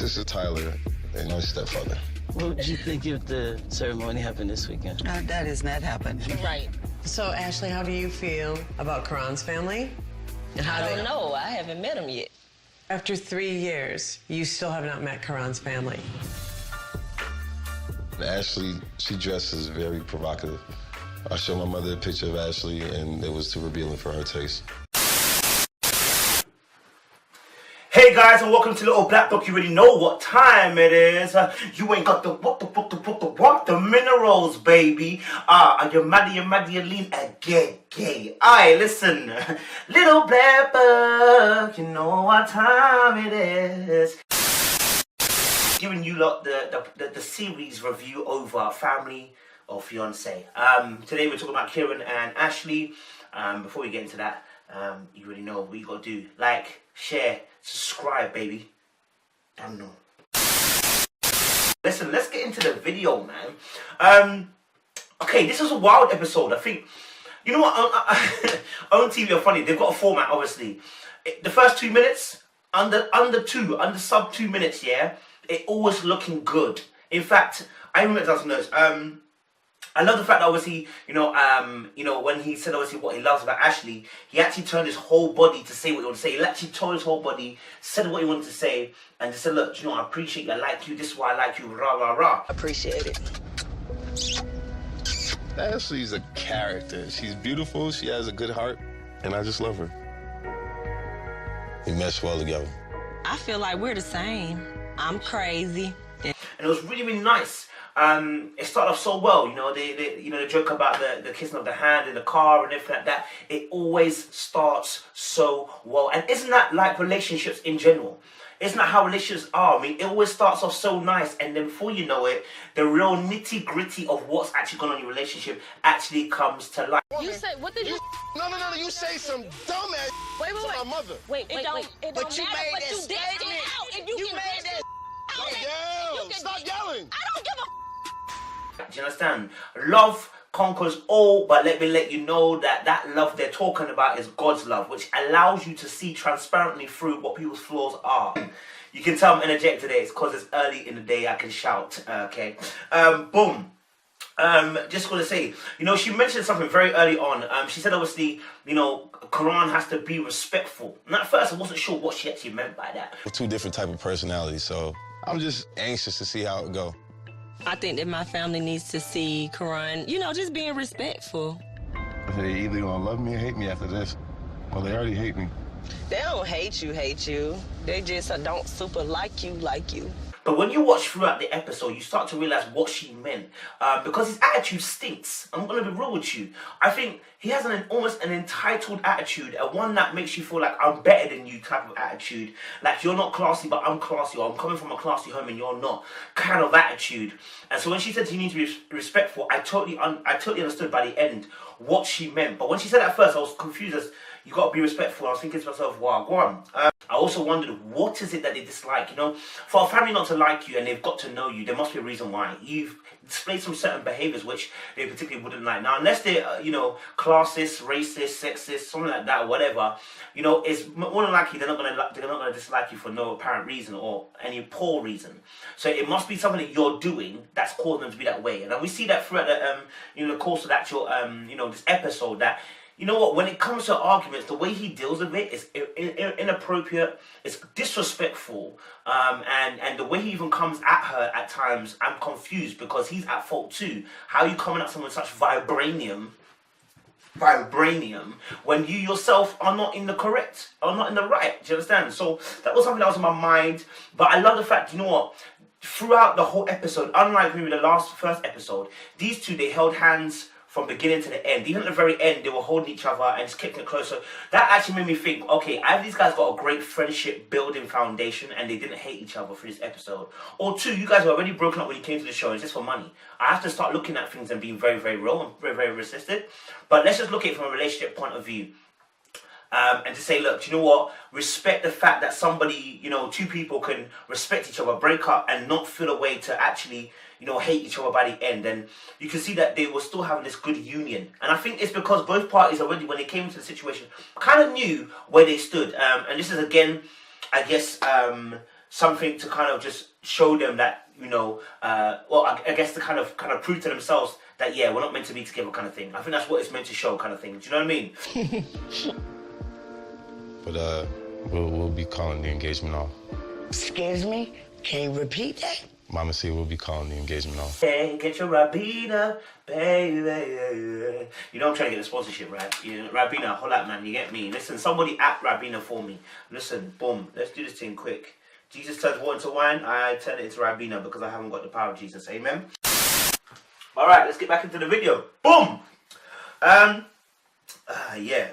sister Tyler and my stepfather. What would you think if the ceremony happened this weekend? That has not happened. Right. So, Ashley, how do you feel about Keron's family? And how I don't know. I haven't met him yet. After 3 years, you still have not met Keron's family. Ashley, she dresses very provocative. I showed my mother a picture of Ashley, and it was too revealing for her taste. Hey guys, and welcome to Little Black Book. You already know what time it is. You ain't got the minerals, baby. Are you mad, you lean again, gay. Aye, listen. Little Black Book, you know what time it is. Giving you lot the series review over Family or Fiancé. Today we're talking about Keron and Ashley. Before we get into that, you already know what you gotta do. Like, share, subscribe, baby. I don't know. Listen, let's get into the video, man. Okay, this was a wild episode. I think, you know what? Own TV are funny. They've got a format, obviously. The first 2 minutes, under sub 2 minutes, yeah, it always looking good. In fact, I remember does notes. I love the fact that obviously, you know, when he said obviously what he loves about Ashley, he actually turned his whole body to say what he wanted to say. He actually told his whole body, said what he wanted to say, and just said, look, you know, I appreciate you, I like you, this is why I like you, rah, rah, rah. Appreciate it. Ashley's a character. She's beautiful, she has a good heart, and I just love her. We mesh well together. I feel like we're the same. I'm crazy. And it was really, really nice. It started off so well, you know, the joke about the kissing of the hand in the car and everything like that. It always starts so well. And isn't that like relationships in general? Isn't that how relationships are? I mean, it always starts off so nice, and then before you know it, the real nitty gritty of what's actually going on in your relationship actually comes to life. You said, what did you? No, you say some dumb ass Wait. to my mother. Wait. It don't But you matter made what that you did statement. out. If you can made that. Stop yelling. I don't give a. Do you understand? Love conquers all, but let me let you know that love they're talking about is God's love, which allows you to see transparently through what people's flaws are. You can tell I'm energetic today. It's because it's early in the day. I can shout. Okay. Boom. Just going to say, you know, she mentioned something very early on. She said, obviously, you know, Keron has to be respectful. And at first, I wasn't sure what she actually meant by that. We're two different type of personalities, so I'm just anxious to see how it go. I think that my family needs to see Keron, you know, just being respectful. They either gonna love me or hate me after this. Well, they already hate me. They don't hate you. They just don't super like you. But when you watch throughout the episode, you start to realize what she meant. Because his attitude stinks. I'm going to be real with you. I think he has almost an entitled attitude, and one that makes you feel like I'm better than you type of attitude. Like you're not classy, but I'm classy, or I'm coming from a classy home and you're not kind of attitude. And so when she said you need to be respectful, I totally understood by the end what she meant. But when she said that at first, I was confused as you got to be respectful. I was thinking to myself, wow, go on. I also wondered, what is it that they dislike? You know, for a family not to like you and they've got to know you, there must be a reason why. You've displayed some certain behaviours which they particularly wouldn't like. Now, unless they're, you know, classist, racist, sexist, something like that, or whatever, you know, it's more than likely they're not going to dislike you for no apparent reason or any poor reason. So it must be something that you're doing that's causing them to be that way. And we see that throughout the, you know, the course of the actual, you know, this episode that, you know what, when it comes to arguments, the way he deals with it is inappropriate, it's disrespectful, and the way he even comes at her at times, I'm confused because he's at fault too. How are you coming at someone with such vibranium when you yourself are not in the correct, or not in the right, do you understand? So that was something that was in my mind, but I love the fact, you know what, throughout the whole episode, unlike maybe the first episode, these two, they held hands from beginning to the end. Even at the very end, they were holding each other and just kicking it closer. That actually made me think, okay, either these guys got a great friendship building foundation and they didn't hate each other for this episode. Or two, you guys were already broken up when you came to the show and it's just for money. I have to start looking at things and being very, very real and very, very resistant. But let's just look at it from a relationship point of view. And to say, look, do you know what? Respect the fact that somebody, you know, two people can respect each other, break up, and not feel a way to actually, you know, hate each other by the end. And you can see that they were still having this good union. And I think it's because both parties already, when they came into the situation, kind of knew where they stood. And this is, again, I guess, something to kind of just show them that, you know, well, I guess to kind of prove to themselves that, yeah, we're not meant to be together kind of thing. I think that's what it's meant to show kind of thing. Do you know what I mean? But we'll be calling the engagement off. Excuse me? Can you repeat that? Mama said we'll be calling the engagement off. Hey, get your Rabina, baby. You know I'm trying to get the sponsorship, right? You know, Rabina, hold up, man. You get me? Listen, somebody at Rabina for me. Listen, boom. Let's do this thing quick. Jesus turns water into wine. I turn it into Rabina because I haven't got the power of Jesus. Amen. All right, let's get back into the video. Boom. Yeah.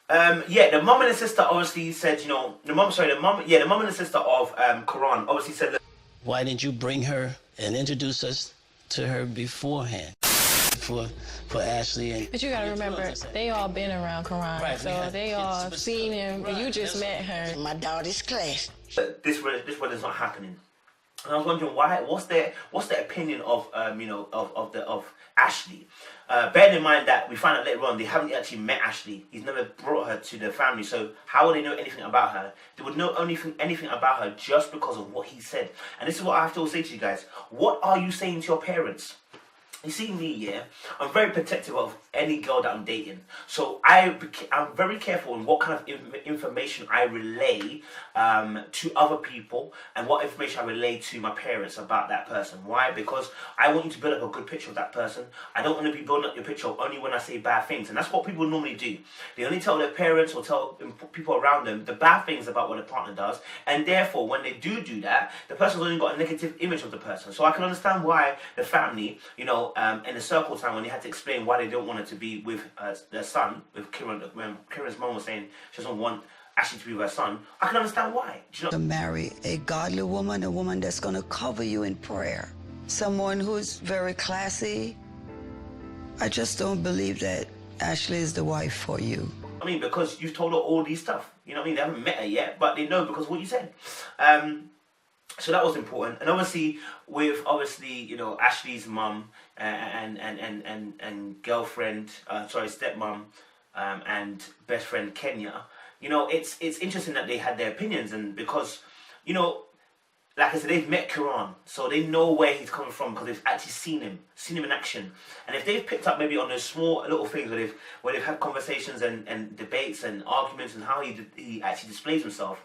The mum and the sister obviously said, you know, the mum and the sister of Keron obviously said that. Why didn't you bring her and introduce us to her beforehand? For Ashley and... But you gotta remember, they all been around Keron, right, so they all seen him, and you just met her. My daughter's class. This wedding's not happening. And I was wondering why. What's their opinion of of Ashley? Bearing in mind that we find out later on they haven't actually met Ashley. He's never brought her to their family. So how would they know anything about her? They would know anything about her just because of what he said. And this is what I have to say to you guys. What are you saying to your parents? You see me, yeah, I'm very protective of any girl that I'm dating. So I'm very careful in what kind of information I relay to other people and what information I relay to my parents about that person. Why? Because I want you to build up a good picture of that person. I don't want to be building up your picture only when I say bad things. And that's what people normally do. They only tell their parents or tell people around them the bad things about what their partner does. And therefore, when they do that, the person's only got a negative image of the person. So I can understand why the family, you know, in the circle time when they had to explain why they don't want her to be with their son, with Keron, when Keron's mom was saying she doesn't want Ashley to be with her son, I can understand why. Do you know? To marry a godly woman, a woman that's going to cover you in prayer, someone who's very classy. I just don't believe that Ashley is the wife for you. I mean, because you've told her all these stuff. You know what I mean? They haven't met her yet, but they know because of what you said. So that was important, and obviously with you know, Ashley's mum and girlfriend, stepmom, and best friend Kenya. You know, it's interesting that they had their opinions, and because, you know, like I said, they've met Keron, so they know where he's coming from because they've actually seen him in action. And if they've picked up maybe on those small little things where they've had conversations and debates and arguments and how he actually displays himself,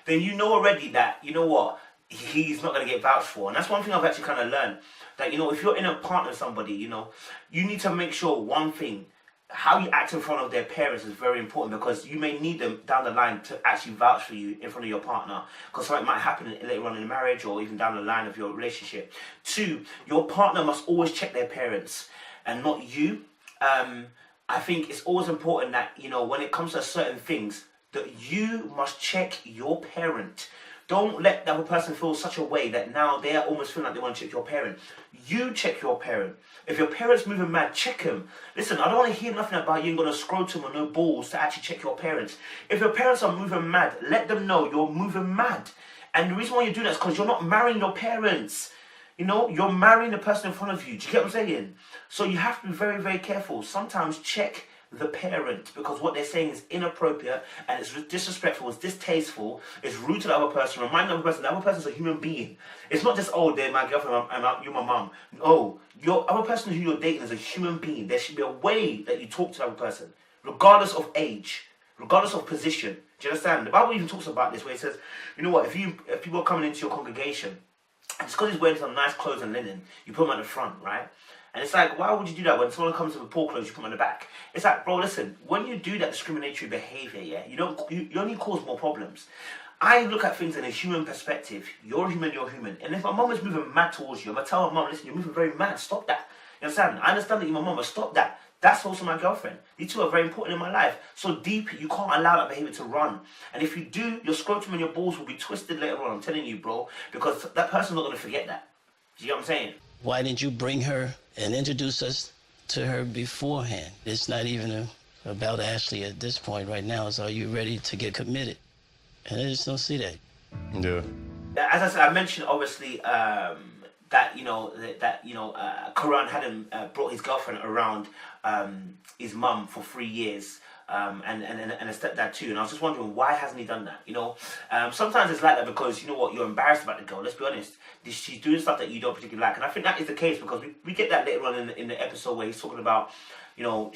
then you know already that, you know what, he's not going to get vouched for. And that's one thing I've actually kind of learned, that, you know, if you're in a partner with somebody, you know, you need to make sure one thing, how you act in front of their parents is very important, because you may need them down the line to actually vouch for you in front of your partner, because something might happen later on in the marriage or even down the line of your relationship. 2, your partner must always check their parents and not you. I think it's always important that, you know, when it comes to certain things, that you must check your parent. Don't let the other person feel such a way that now they're almost feeling like they want to check your parent. You check your parent. If your parent's moving mad, check him. Listen, I don't want to hear nothing about you ain't got a scrotum or no balls to actually check your parents. If your parents are moving mad, let them know you're moving mad. And the reason why you do that is because you're not marrying your parents. You know, you're marrying the person in front of you. Do you get what I'm saying? So you have to be very, very careful. Sometimes check the parent, because what they're saying is inappropriate and it's disrespectful, it's distasteful, it's rude to the other person. Remind the other person's a human being. It's not just, oh, they're my girlfriend, you're my mum. No, your other person who you're dating is a human being. There should be a way that you talk to the other person, regardless of age, regardless of position. Do you understand? The Bible even talks about this, where it says, you know what, if people are coming into your congregation, it's because he's wearing some nice clothes and linen, you put them at the front, right? And it's like, why would you do that when someone comes with poor clothes, you put them on the back? It's like, bro, listen, when you do that discriminatory behavior, yeah, you only cause more problems. I look at things in a human perspective. You're human, you're human. And if my mum is moving mad towards you, I'm going to tell my mum, listen, you're moving very mad, stop that. You understand? I understand that you're my mum, but stop that. That's also my girlfriend. These two are very important in my life. So deep, you can't allow that behavior to run. And if you do, your scrotum and your balls will be twisted later on, I'm telling you, bro, because that person's not going to forget that. Do you get what I'm saying? Why didn't you bring her and introduce us to her beforehand? It's not even about Ashley at this point right now. It's, are you ready to get committed? And I just don't see that. Yeah. As I said, I mentioned obviously that Keron hadn't brought his girlfriend around his mum for 3 years. and a stepdad too. And I was just wondering, why hasn't he done that? You know, sometimes it's like that because, you know what, you're embarrassed about the girl. Let's be honest. She's doing stuff that you don't particularly like. And I think that is the case because we get that later on in the episode where he's talking about, you know,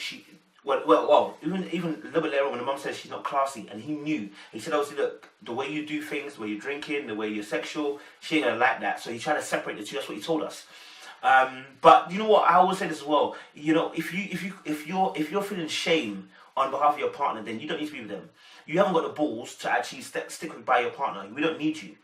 even a little bit later on when the mum says she's not classy, and he knew. He said, obviously, look, the way you do things, the way you're drinking, the way you're sexual, she ain't gonna like that. So he tried to separate the two. That's what he told us. But you know what? I always say this as well. You know, if you're feeling shame on behalf of your partner, then you don't need to be with them. You haven't got the balls to actually stick by your partner. We don't need you.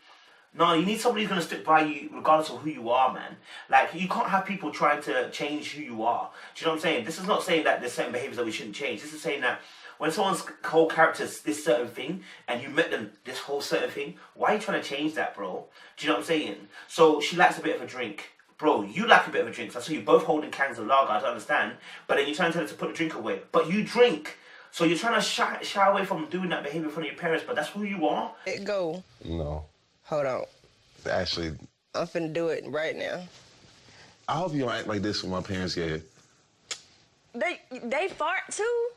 No, you need somebody who's going to stick by you regardless of who you are, man. Like, you can't have people trying to change who you are. Do you know what I'm saying? This is not saying that there's certain behaviors that we shouldn't change. This is saying that when someone's whole character is this certain thing, and you met them this whole certain thing, why are you trying to change that, bro? Do you know what I'm saying? So, she likes a bit of a drink. Bro, you like a bit of a drink. So I saw you both holding cans of lager, I don't understand. But then you're trying to tell her to put the drink away. But you drink. So you're trying to shy away from doing that behavior in front of your parents, but that's who you are? Let go. No. Hold on. Ashley. I'm finna do it right now. I hope you don't act like this when my parents get here. They fart too?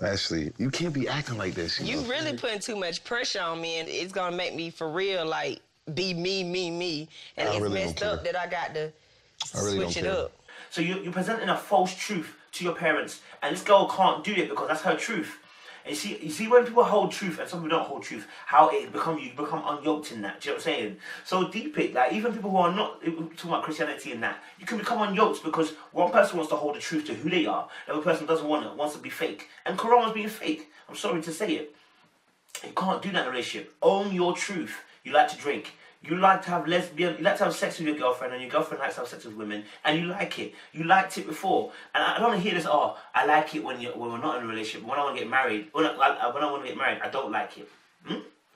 Ashley, you can't be acting like this. You really putting too much pressure on me, and it's gonna make me for real, like, be me. And it's really messed up that I got to switch it up. So you're presenting a false truth to your parents, and this girl can't do it because that's her truth. And you see when people hold truth and some people don't hold truth, how you become unyoked in that. Do you know what I'm saying? So deep it, like even people who are not talking about Christianity and that, you can become unyoked because one person wants to hold the truth to who they are, the other person doesn't want it, wants to be fake. And Keron was being fake. I'm sorry to say it. You can't do that in a relationship. Own your truth. You like to drink. You like to have you like to have sex with your girlfriend, and your girlfriend likes to have sex with women, and you like it. You liked it before. And I don't want to hear this, oh, I like it when we're not in a relationship. When I want to get married, when I want to get married, I don't like it.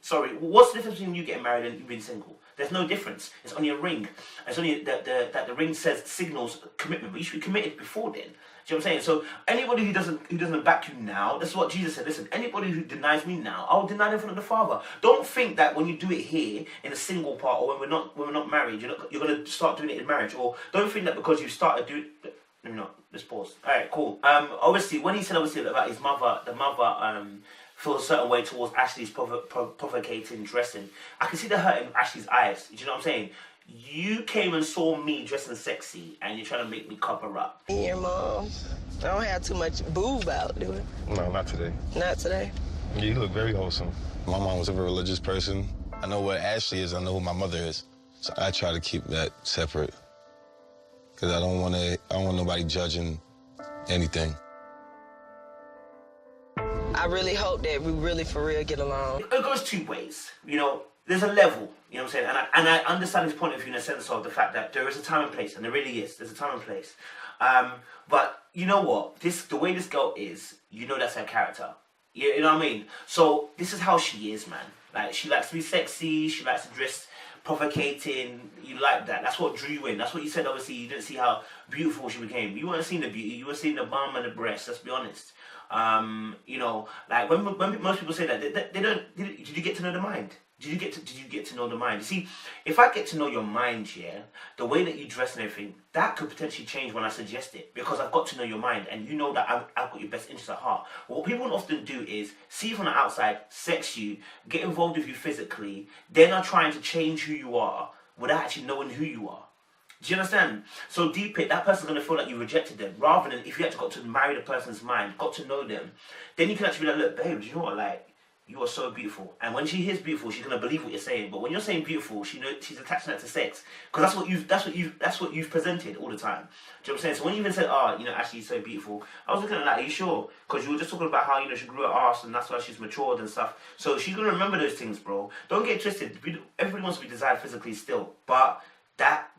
Sorry, what's the difference between you getting married and you being single? There's no difference. It's only a ring. It's only that the ring signals commitment, but you should be committed before then. Do you know what I'm saying? So anybody who doesn't back you now, that's what Jesus said. Listen, anybody who denies me now, I will deny them in front of the Father. Don't think that when you do it here in a single part, or when we're not married, you're gonna start doing it in marriage. Or don't think that because you started doing. Let's pause. All right, cool. Obviously, when he said about his mother, the mother feels a certain way towards Ashley's provocating dressing. I can see the hurt in Ashley's eyes. Do you know what I'm saying? You came and saw me dressing sexy, and you're trying to make me cover up. Your mom, I don't have too much boob out, do I? No, not today. Not today? You look very wholesome. My mom was a very religious person. I know what Ashley is, I know who my mother is. So I try to keep that separate. Because I don't want nobody judging anything. I really hope that we really for real get along. It goes two ways, you know. There's a level, you know what I'm saying? And I understand his point of view in a sense of the fact that there is a time and place, and there really is. There's a time and place. But you know what? The way this girl is, you know that's her character. You know what I mean? So this is how she is, man. Like, she likes to be sexy, she likes to dress provocating. You like that. That's what drew you in. That's what you said, obviously, you didn't see how beautiful she became. You weren't seeing the beauty, you were seeing the bum and the breast, let's be honest. You know, like when most people say that, they don't. Did you get to know the mind? Did you get to know the mind? You see, if I get to know your mind, yeah, the way that you dress and everything, that could potentially change when I suggest it, because I've got to know your mind, and you know that I've got your best interests at heart. What people often do is see you from the outside, sex you, get involved with you physically, then are trying to change who you are without actually knowing who you are. Do you understand? So deep it, that person's going to feel like you rejected them, rather than if you actually got to marry the person's mind, got to know them, then you can actually be like, look, babe, do you know what, like, you are so beautiful. And when she hears beautiful, she's gonna believe what you're saying. But when you're saying beautiful, she knows she's attaching that to sex, because that's what you've presented all the time. Do you know what I'm saying? So when you even said, you know, Ashley's so beautiful, I was looking at that. Are you sure? Because you were just talking about how, you know, she grew her arse and that's why she's matured and stuff. So she's gonna remember those things, bro. Don't get twisted. Everybody wants to be desired physically still, but that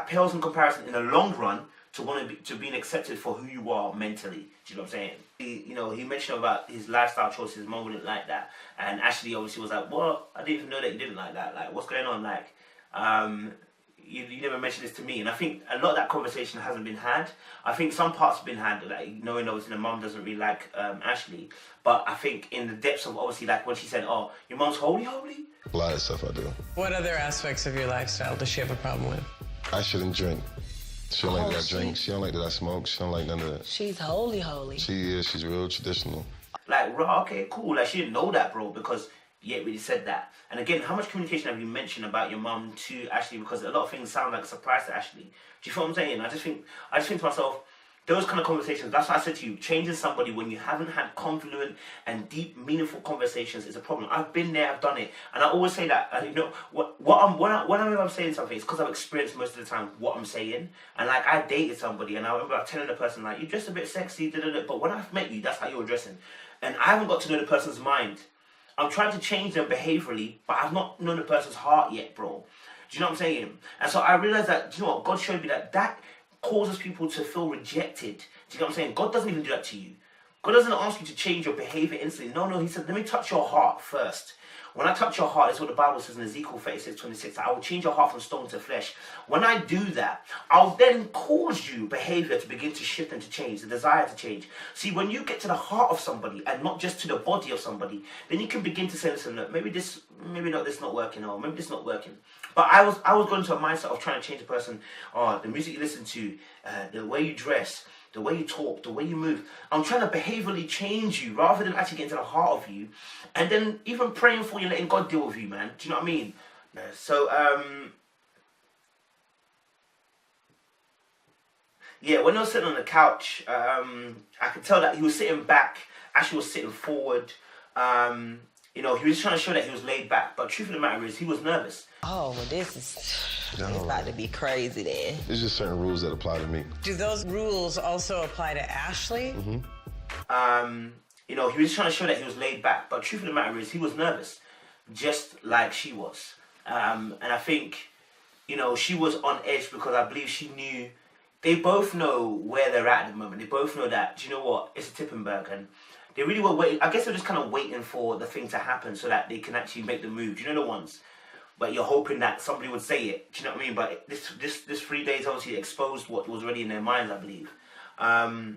pales in comparison in the long run to being accepted for who you are mentally. Do you know what I'm saying? He mentioned about his lifestyle choices. His mom wouldn't like that, and Ashley obviously was like, "Well, I didn't even know that you didn't like that. Like, what's going on? Like, you never mentioned this to me." And I think a lot of that conversation hasn't been had. I think some parts have been had, like knowing obviously the mom doesn't really like Ashley, but I think in the depths of obviously like when she said, "Oh, your mom's holy." A lot of stuff I do. What other aspects of your lifestyle does she have a problem with? I shouldn't drink. She don't like that I drink. She don't like that I smoke. She don't like none of that. She's holy. She is. She's real traditional. Like, raw, okay, cool. Like, she didn't know that, bro, because you ain't really said that. And again, how much communication have you mentioned about your mum to Ashley? Because a lot of things sound like a surprise to Ashley. Do you feel what I'm saying? I just think to myself, those kind of conversations, that's why I said to you, changing somebody when you haven't had confident and deep, meaningful conversations is a problem. I've been there, I've done it. And I always say that, you know, when I'm saying something, it's because I've experienced most of the time what I'm saying. And like, I dated somebody and I remember telling the person, like, you're just a bit sexy, but when I've met you, that's how you're dressing. And I haven't got to know the person's mind. I'm trying to change them behaviorally, but I've not known the person's heart yet, bro. Do you know what I'm saying? And so I realized that, do you know what, God showed me that causes people to feel rejected. Do you know what I'm saying? God doesn't even do that to you. God doesn't ask you to change your behavior instantly. No, he said, let me touch your heart first. When I touch your heart, that's what the Bible says in Ezekiel 36:26. I will change your heart from stone to flesh. When I do that, I'll then cause you behavior to begin to shift and to change, the desire to change. See, when you get to the heart of somebody and not just to the body of somebody, then you can begin to say, listen, look, maybe this not working, or maybe this not working. But I was going into a mindset of trying to change the person. Oh, the music you listen to, the way you dress, the way you talk, the way you move. I'm trying to behaviorally change you rather than actually get into the heart of you. And then even praying for you, letting God deal with you, man. Do you know what I mean? So, yeah, when I was sitting on the couch, I could tell that he was sitting back. Ashley was sitting forward. You know, he was trying to show that he was laid back. But truth of the matter is, he was nervous. Oh, well, this is about to be crazy then. There's just certain rules that apply to me. Do those rules also apply to Ashley? Mm-hmm. You know, he was trying to show that he was laid back. But truth of the matter is, he was nervous, just like she was. And I think, you know, she was on edge because I believe she knew. They both know where they're at the moment. They both know that, do you know what, it's a Tippenberg. And they really were waiting. I guess they're just kind of waiting for the thing to happen so that they can actually make the move. Do you know the ones? But you're hoping that somebody would say it. Do you know what I mean? But this 3 days obviously exposed what was already in their minds, I believe. So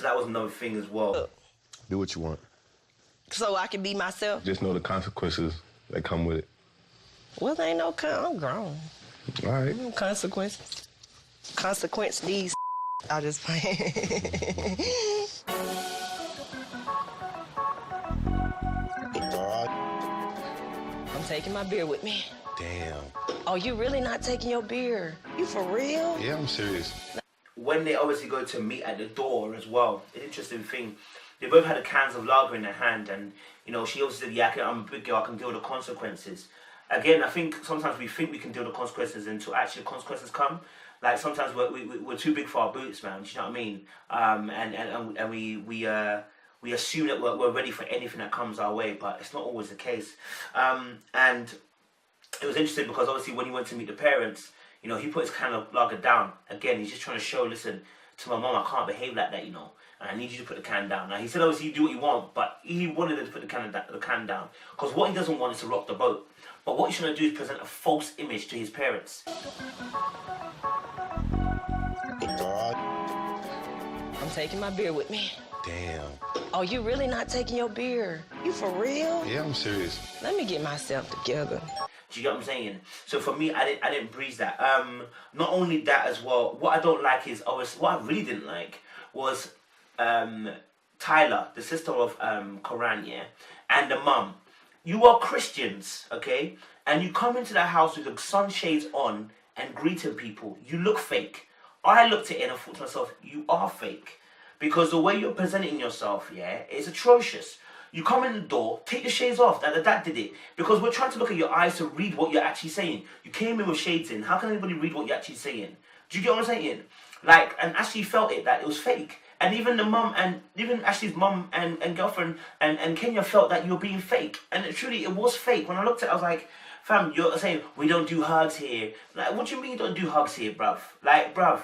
that was another thing as well. Do what you want. So I can be myself? Just know the consequences that come with it. Well, there ain't no I'm grown. All right. No consequences. Consequence these. I just play. I'm taking my beer with me. Damn. Oh, you really not taking your beer? You for real? Yeah, I'm serious. When they obviously go to meet at the door as well, an interesting thing, they both had the cans of lager in their hand, and you know, she obviously said, yeah, I'm a big girl, I can deal with the consequences. Again, I think sometimes we think we can deal with the consequences until actually the consequences come. Like sometimes we're too big for our boots, man. Do you know what I mean? And we assume that we're ready for anything that comes our way, but it's not always the case. And it was interesting because obviously when he went to meet the parents, you know, he put his can of lager down. Again, he's just trying to show, listen, to my mom, I can't behave like that, you know. And I need you to put the can down. Now, he said obviously you do what you want, but he wanted her to put the can down. Because what he doesn't want is to rock the boat. But what he's trying to do is present a false image to his parents. I'm taking my beer with me. Damn. Oh, you really not taking your beer? You for real? Yeah, I'm serious. Let me get myself together. Do you get what I'm saying? So for me, I didn't breeze that. Not only that as well, what I don't like is, what I really didn't like was Tyler, the sister of Keron, yeah, and the mum. You are Christians, okay? And you come into the house with the sunshades on and greeting people. You look fake. I looked at it and I thought to myself, you are fake. Because the way you're presenting yourself, yeah, is atrocious. You come in the door, take the shades off. That dad did it. Because we're trying to look at your eyes to read what you're actually saying. You came in with shades in. How can anybody read what you're actually saying? Do you get what I'm saying? Like, and Ashley felt it, that it was fake. And even the mum, and even Ashley's mum and girlfriend and Kenya felt that you were being fake. And it was fake. When I looked at it, I was like, fam, you're saying, we don't do hugs here. Like, what do you mean you don't do hugs here, bruv? Like, bruv.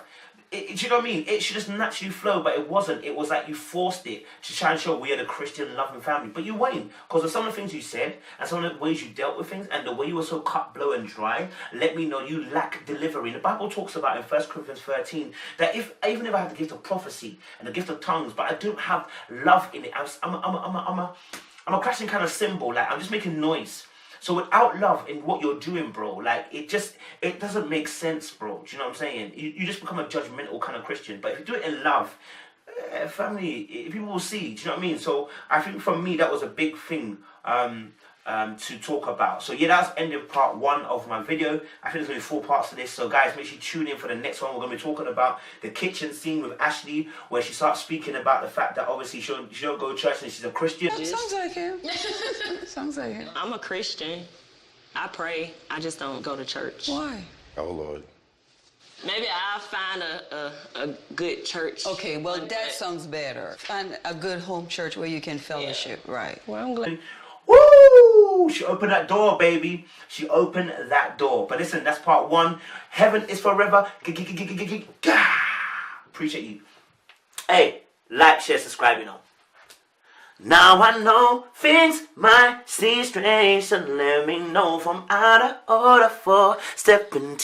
Do you know what I mean? It should just naturally flow, but it wasn't. It was like you forced it to try and show we are the Christian loving family. But you weren't. Because of some of the things you said, and some of the ways you dealt with things, and the way you were so cut, blow, and dry, let me know you lack delivery. The Bible talks about in 1 Corinthians 13, that even if I have the gift of prophecy and the gift of tongues, but I don't have love in it, I'm a crashing kind of cymbal. Like, I'm just making noise. So without love in what you're doing, bro, like, it doesn't make sense, bro. Do you know what I'm saying? You just become a judgmental kind of Christian. But if you do it in love, family, people will see. Do you know what I mean? So I think for me that was a big thing to talk about. So yeah, that's ending part 1 of my video. I think there's going to be 4 parts to this. So guys, make sure you tune in for the next one. We're going to be talking about the kitchen scene with Ashley, where she starts speaking about the fact that obviously she don't go to church and she's a Christian. Sounds like him. Sounds like him. I'm a Christian. I pray. I just don't go to church. Why? Oh, Lord. Maybe I'll find a good church. Okay, well, that sounds better. Find a good home church where you can fellowship, right? Well, I'm glad. Woo! She opened that door, baby. She opened that door. But listen, that's part 1. Heaven is forever. Appreciate you. Hey, like, share, subscribe, you know. Now I know things might seem strange, so let me know if I'm out of order for stepping